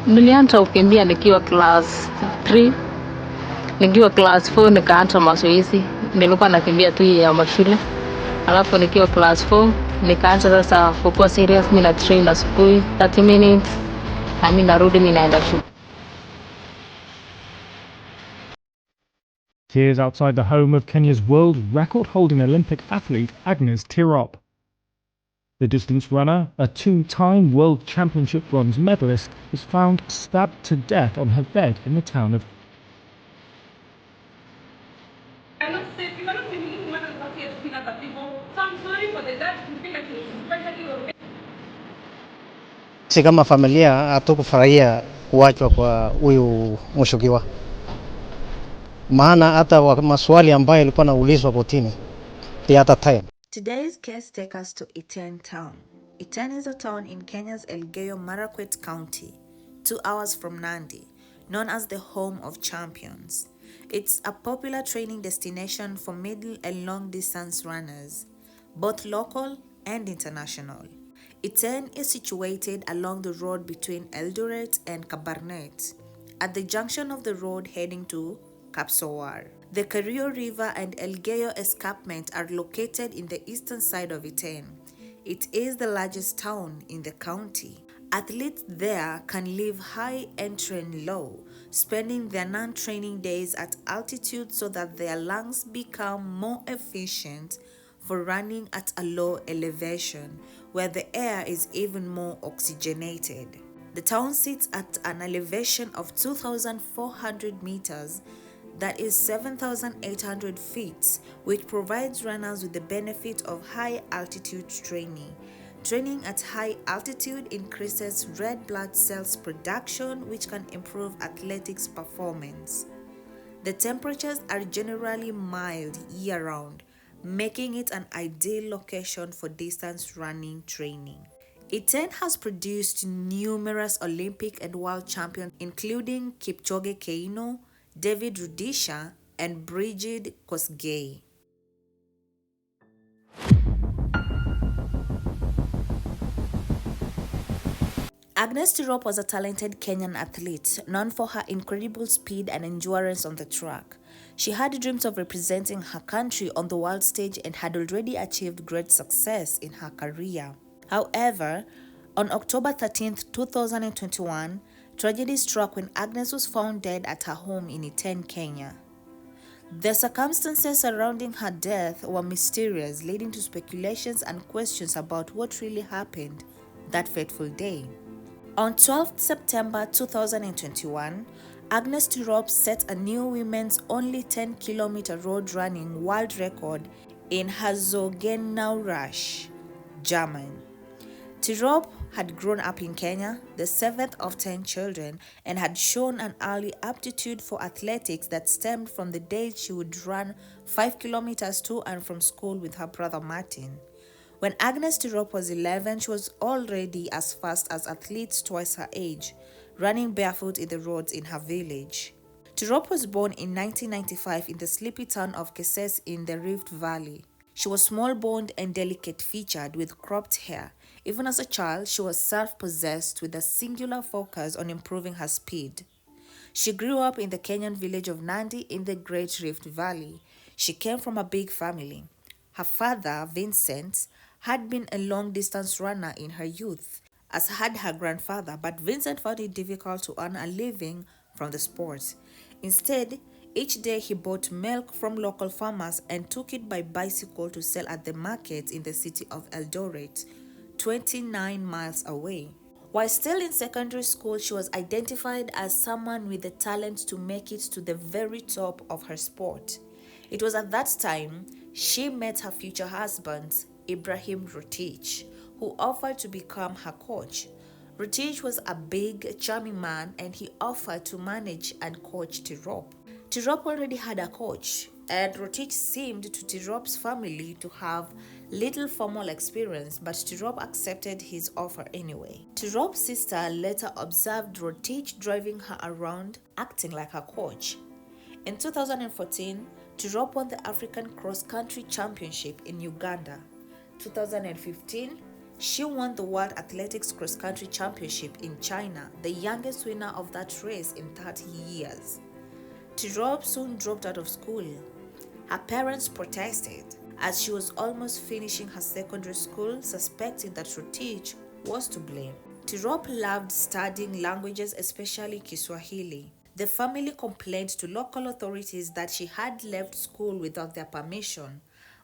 Nilianza kukimbia nikiwa class 3. Nikiwa class 4 nikaanza mazoezi. Nilikuwa nakimbia tu ya mashule. Alafu nikiwa class 4 nikaanza sasa kukua serious, mimi na train asubuhi 30 minutes. Na mimi narudi mimi naenda shule. Here's outside the home of Kenya's world record-holding Olympic athlete Agnes Tirop. The distance runner, a 2-time World Championship bronze medalist, was found stabbed to death on her bed in the town of Si kama familia hatukufurahia kuachwa kwa huyu mshukiwa, maana hata maswali ambayo ilikuwa naulizwa kotini at that time. Today's case takes us to Iten town. Iten is a town in Kenya's Elgeyo Marakwet County, 2 hours from Nandi, known as the home of champions. It's a popular training destination for middle and long distance runners, both local and international. Iten is situated along the road between Eldoret and Kabarnet, at the junction of the road heading to Kapsowar. The Kerio River and Elgeyo Escarpment are located in the eastern side of Iten. It is the largest town in the county. Athletes there can live high and train low, spending their non-training days at altitude so that their lungs become more efficient for running at a low elevation, where the air is even more oxygenated. The town sits at an elevation of 2,400 meters, that is 7,800 feet, which provides runners with the benefit of high altitude training. Training at high altitude increases red blood cells production, which can improve athletics performance. The temperatures are generally mild year-round, making it an ideal location for distance running training. Iten has produced numerous Olympic and world champions, including Kipchoge Keino, David Rudisha, and Brigid Kosgei. Agness Tirop was a talented Kenyan athlete, known for her incredible speed and endurance on the track. She had dreams of representing her country on the world stage and had already achieved great success in her career. However, on October 13, 2021, tragedy struck when Agnes was found dead at her home in Iten, Kenya. The circumstances surrounding her death were mysterious, leading to speculations and questions about what really happened that fateful day. On 12 September 2021, Agness Tirop set a new women's only 10-kilometer road running world record in Herzogenaurach, Germany. Tirop had grown up in Kenya, the 7th of 10 children, and had shown an early aptitude for athletics that stemmed from the days she would run 5 kilometers to and from school with her brother Martin. When Agness Tirop was 11, she was already as fast as athletes twice her age, running barefoot in the roads in her village. Tirop was born in 1995 in the sleepy town of Keses in the Rift Valley. She was small-boned and delicate-featured with cropped hair. Even as a child, she was self-possessed with a singular focus on improving her speed. She grew up in the Kenyan village of Nandi in the Great Rift Valley. She came from a big family. Her father, Vincent, had been a long-distance runner in her youth, as had her grandfather, but Vincent found it difficult to earn a living from the sport. Instead, each day he bought milk from local farmers and took it by bicycle to sell at the markets in the city of Eldoret, 29 miles away. While still in secondary school, she was identified as someone with the talent to make it to the very top of her sport. It was at that time she met her future husband, Ibrahim Rotich, who offered to become her coach. Rotich was a big, charming man, and he offered to manage and coach Tirop. Tirop already had a coach, and Rotich seemed to Tirop's family to have little formal experience, but Tirop accepted his offer anyway. Tirop's sister later observed Rotich driving her around, acting like a coach. In 2014, Tirop won the African Cross Country Championship in Uganda. 2015, She won the World Athletics Cross Country Championship in China, the youngest winner of that race in 30 years. Tirop soon dropped out of school. Her parents protested as she was almost finishing her secondary school, suspecting that Rotich was to blame. Tirop loved studying languages, especially Kiswahili. The family complained to local authorities that she had left school without their permission,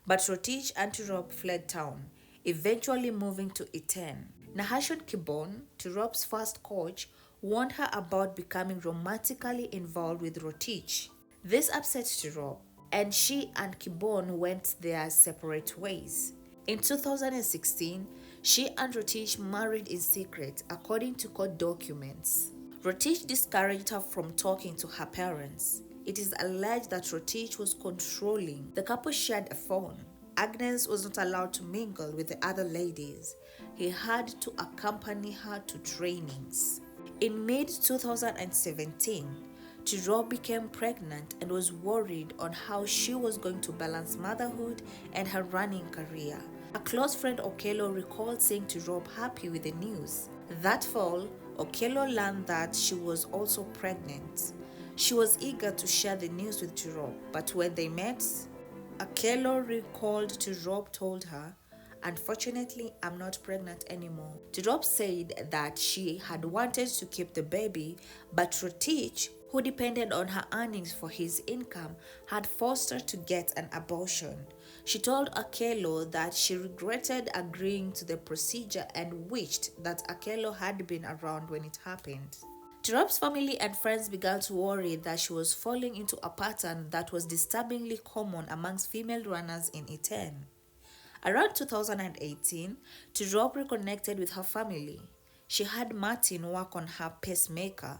but Rotich and Tirop fled town, eventually moving to Iten. Nahashon Kibon, Tirop's first coach, warned her about becoming romantically involved with Rotich. This upset Tirop, and she and Kibon went their separate ways. In 2016, she and Rotich married in secret, according to court documents. Rotich discouraged her from talking to her parents. It is alleged that Rotich was controlling. The couple shared a phone. Agnes was not allowed to mingle with the other ladies. He had to accompany her to trainings. In mid-2017, Tirop became pregnant and was worried on how she was going to balance motherhood and her running career. A close friend Okello recalled seeing Tirop happy with the news. That fall, Okello learned that she was also pregnant. She was eager to share the news with Tirop, but when they met, Okello recalled Tirop told her, "Unfortunately, I'm not pregnant anymore." Tirop said that she had wanted to keep the baby, but Rotich, who depended on her earnings for his income, had forced her to get an abortion. She told Okello that she regretted agreeing to the procedure and wished that Okello had been around when it happened. Tirop's family and friends began to worry that she was falling into a pattern that was disturbingly common amongst female runners in Iten. Around 2018, Tirop reconnected with her family. She had Martin work on her pacemaker.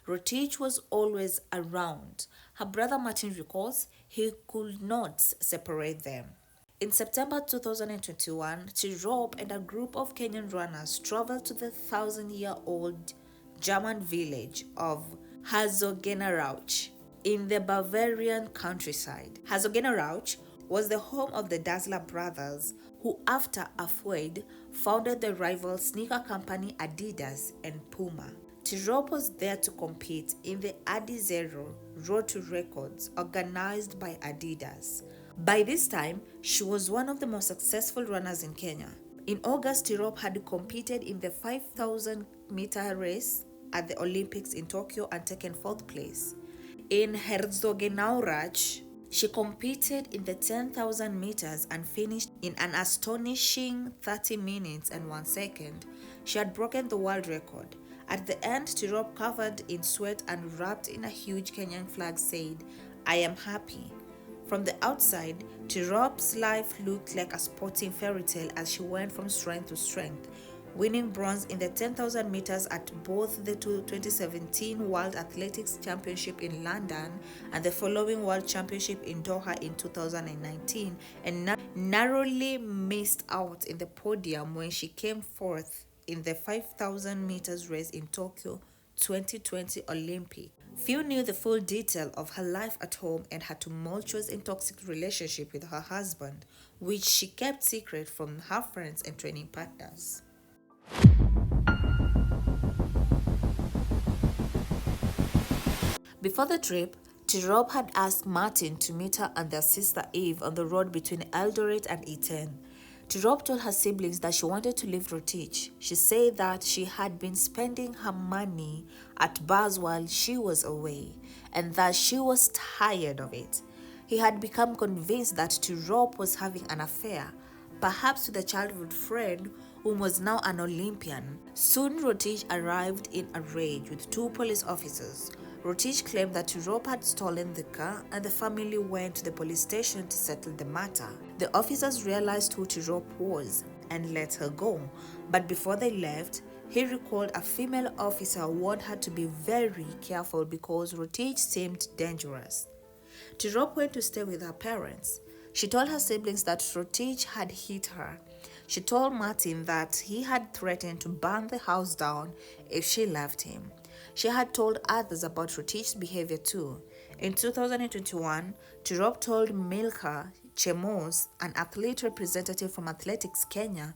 Rotich was always around. Her brother Martin recalls he could not separate them. In September 2021, Tirop and a group of Kenyan runners traveled to the 1,000-year-old German village of Herzogenaurach in the Bavarian countryside. Herzogenaurach was the home of the Dazzler brothers, who after a feud founded the rival sneaker company Adidas and Puma. Tirop was there to compete in the Adi Zero Road to Records organized by Adidas. By this time, she was one of the most successful runners in Kenya. In August, Tirop had competed in the 5,000-meter race at the Olympics in Tokyo and taken 4th place. In Herzogenaurach, she competed in the 10,000 meters and finished in an astonishing 30 minutes and 1 second. She had broken the world record. At the end, Tirop, covered in sweat and wrapped in a huge Kenyan flag, said, "I am happy." From the outside, Tirop's life looked like a sporting fairy tale as she went from strength to strength, winning bronze in the 10,000 meters at both the 2017 World Athletics Championship in London and the following World Championship in Doha in 2019, and narrowly missed out in the podium when she came fourth in the 5,000 meters race in Tokyo 2020 Olympic. Few knew the full detail of her life at home and her tumultuous and toxic relationship with her husband, which she kept secret from her friends and training partners. Before the trip, Tirop had asked Martin to meet her and their sister Eve on the road between Eldoret and Iten. Tirop told her siblings that she wanted to leave Rotich. She said that she had been spending her money at bars while she was away and that she was tired of it. He had become convinced that Tirop was having an affair, perhaps with a childhood friend whom was now an Olympian. Soon Rotich arrived in a rage with 2 police officers. Rotich claimed that Tirop had stolen the car and the family went to the police station to settle the matter. The officers realized who Tirop was and let her go, but before they left, he recalled a female officer warned her to be very careful because Rotich seemed dangerous. Tirop went to stay with her parents. She told her siblings that Rotich had hit her. She told Martin that he had threatened to burn the house down if she left him. She had told others about Rotich's behavior too. In 2021, Tirop told Milka Chemos, an athlete representative from Athletics Kenya,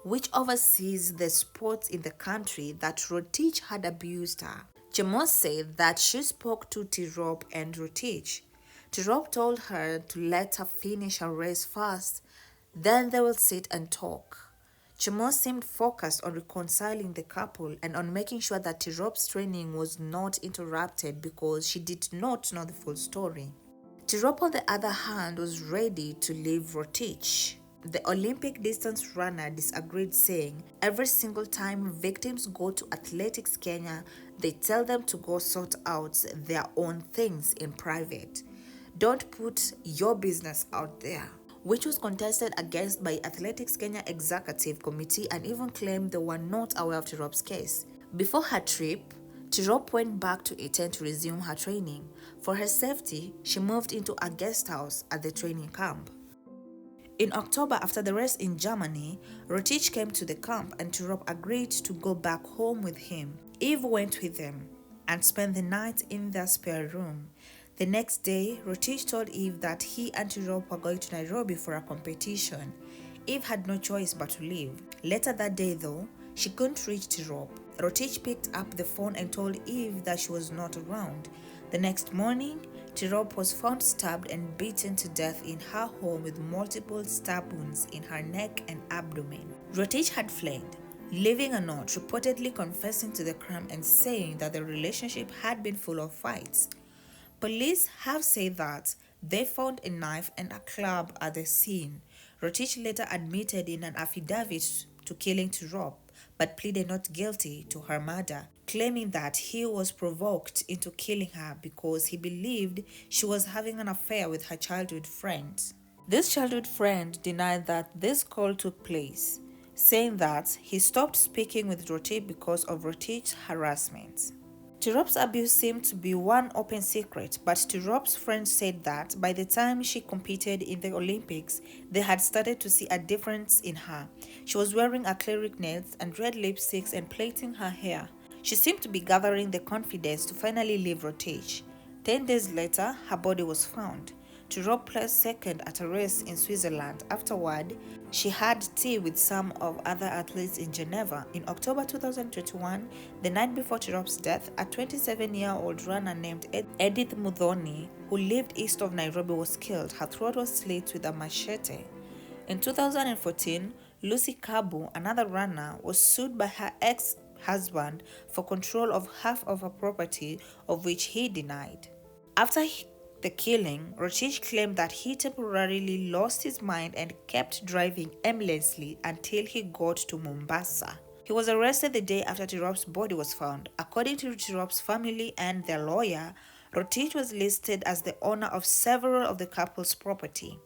which oversees the sports in the country, that Rotich had abused her. Chemos said that she spoke to Tirop and Rotich. Tirop told her to let her finish her race first, then they will sit and talk. Chemos seemed focused on reconciling the couple and on making sure that Tirop's training was not interrupted because she did not know the full story. Tirop, on the other hand, was ready to leave Rotich. The Olympic distance runner disagreed, saying, "Every single time victims go to Athletics Kenya, they tell them to go sort out their own things in private. Don't put your business out there," which was contested against by Athletics Kenya Executive Committee and even claimed they were not aware of Tirop's case. Before her trip, Tirop went back to a tent to resume her training. For her safety, she moved into a guest house at the training camp. In October, after the race in Germany, Rotich came to the camp and Tirop agreed to go back home with him. Eve went with them and spent the night in their spare room. The next day, Rotich told Eve that he and Tirop were going to Nairobi for a competition. Eve had no choice but to leave. Later that day, though, she couldn't reach Tirop. Rotich picked up the phone and told Eve that she was not around. The next morning, Tirop was found stabbed and beaten to death in her home with multiple stab wounds in her neck and abdomen. Rotich had fled, leaving a note reportedly confessing to the crime and saying that the relationship had been full of fights. Police have said that they found a knife and a club at the scene. Rotich later admitted in an affidavit to killing Tirop, but pleaded not guilty to her murder, claiming that he was provoked into killing her because he believed she was having an affair with her childhood friend. This childhood friend denied that this call took place, saying that he stopped speaking with Rotich because of Rotich's harassment. Tirop's abuse seemed to be one open secret, but Tirop's friends said that by the time she competed in the Olympics, they had started to see a difference in her. She was wearing acrylic nails and red lipsticks and plaiting her hair. She seemed to be gathering the confidence to finally leave Rotich. 10 days later, her body was found. Tirop placed second at a race in Switzerland. Afterward, she had tea with some of other athletes in Geneva. In October 2021, the night before Tirop's death, a 27-year-old runner named Edith Muthoni, who lived east of Nairobi, was killed. Her throat was slit with a machete. In 2014, Lucy Kabu, another runner, was sued by her ex-husband for control of half of her property, of which he denied. After the killing, Rotich claimed that he temporarily lost his mind and kept driving aimlessly until he got to Mombasa. He was arrested the day after Tirop's body was found. According to Tirop's family and their lawyer, Rotich was listed as the owner of several of the couple's property.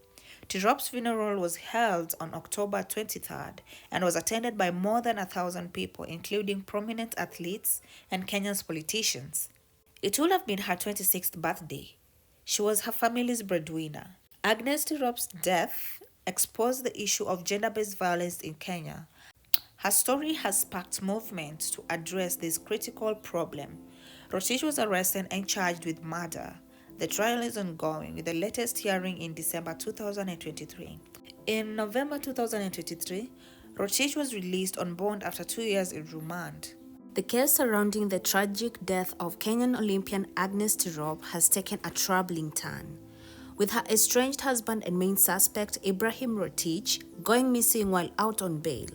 Tirop's funeral was held on October 23rd and was attended by more than 1,000 people, including prominent athletes and Kenyan politicians. It would have been her 26th birthday. She was her family's breadwinner. Agness Tirop's death exposed the issue of gender-based violence in Kenya. Her story has sparked movements to address this critical problem. Rotich was arrested and charged with murder. The trial is ongoing, with the latest hearing in December 2023. In November 2023, Rotich was released on bond after 2 years in remand. The case surrounding the tragic death of Kenyan Olympian Agness Tirop has taken a troubling turn, with her estranged husband and main suspect Ibrahim Rotich going missing while out on bail.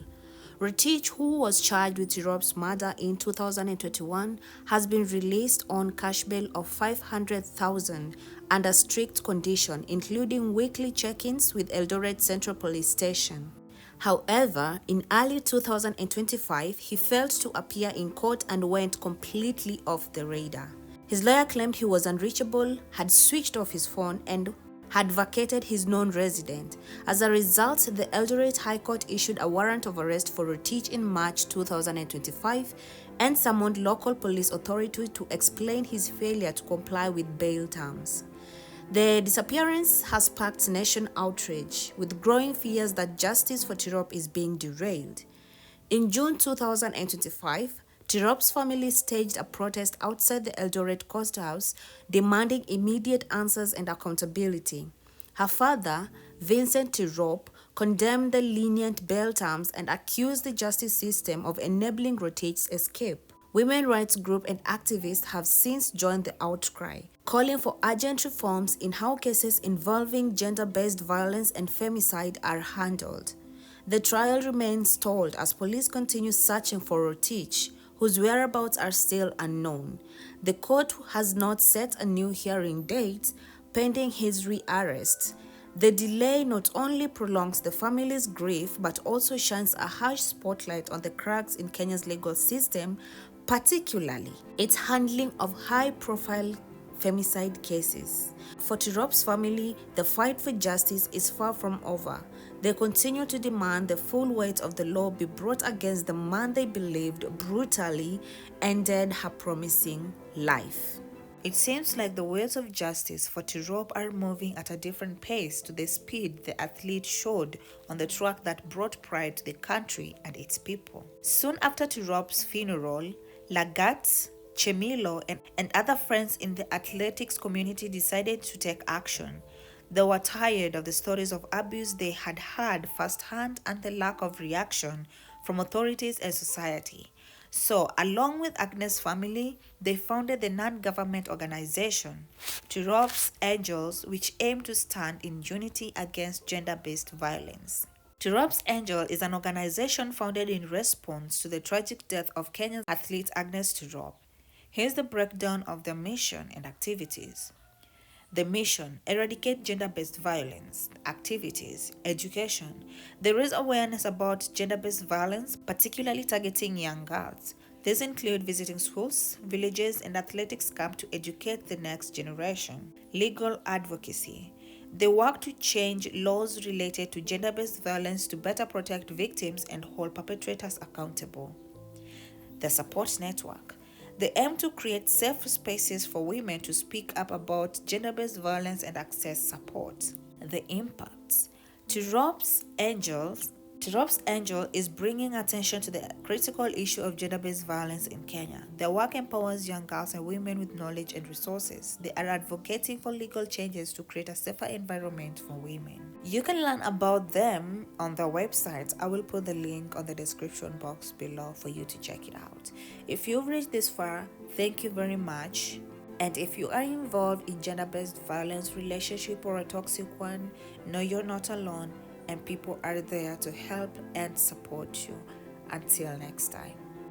Rotich, who was charged with Tirop's murder in 2021, has been released on cash bail of 500,000 under strict condition, including weekly check-ins with Eldoret Central Police Station. However, in early 2025, he failed to appear in court and went completely off the radar. His lawyer claimed he was unreachable, had switched off his phone, and had vacated his known resident. As a result, the Eldoret High Court issued a warrant of arrest for Rotich in March 2025 and summoned local police authorities to explain his failure to comply with bail terms. The disappearance has sparked nation outrage, with growing fears that justice for Tirop is being derailed. In June 2025, Tirop's family staged a protest outside the Eldoret Coast House, demanding immediate answers and accountability. Her father, Vincent Tirop, condemned the lenient bail terms, and accused the justice system of enabling Rotate's escape. Women rights groups and activists have since joined the outcry, calling for urgent reforms in how cases involving gender-based violence and femicide are handled. The trial remains stalled as police continue searching for Rotich, whose whereabouts are still unknown. The court has not set a new hearing date pending his rearrest. The delay not only prolongs the family's grief but also shines a harsh spotlight on the cracks in Kenya's legal system, particularly its handling of high-profile femicide cases. For Tirop's family, the fight for justice is far from over. They continue to demand the full weight of the law be brought against the man they believed brutally ended her promising life. It seems like the wheels of justice for Tirop are moving at a different pace to the speed the athlete showed on the track that brought pride to the country and its people. Soon after Tirop's funeral, Lagat, Chemilo, and other friends in the athletics community decided to take action. They were tired of the stories of abuse they had heard firsthand and the lack of reaction from authorities and society. So, along with Agnes' family, they founded the non-government organization, Tirop's Angels, which aimed to stand in unity against gender-based violence. Tirop's Angel is an organization founded in response to the tragic death of Kenyan athlete Agnes Tirop. Here's the breakdown of their mission and activities. The mission: eradicate gender-based violence. Activities: education. They raise awareness about gender-based violence, particularly targeting young girls. These include visiting schools, villages, and athletics camps to educate the next generation. Legal advocacy. They work to change laws related to gender-based violence to better protect victims and hold perpetrators accountable. The support network. They aim to create safe spaces for women to speak up about gender-based violence and access support. The impacts. Tirop's Angel is bringing attention to the critical issue of gender-based violence in Kenya. Their work empowers young girls and women with knowledge and resources. They are advocating for legal changes to create a safer environment for women. You can learn about them on their website. I will put the link on the description box below for you to check it out. If you've reached this far, thank you very much. And if you are involved in gender-based violence, relationship, or a toxic one, know you're not alone and people are there to help and support you. Until next time.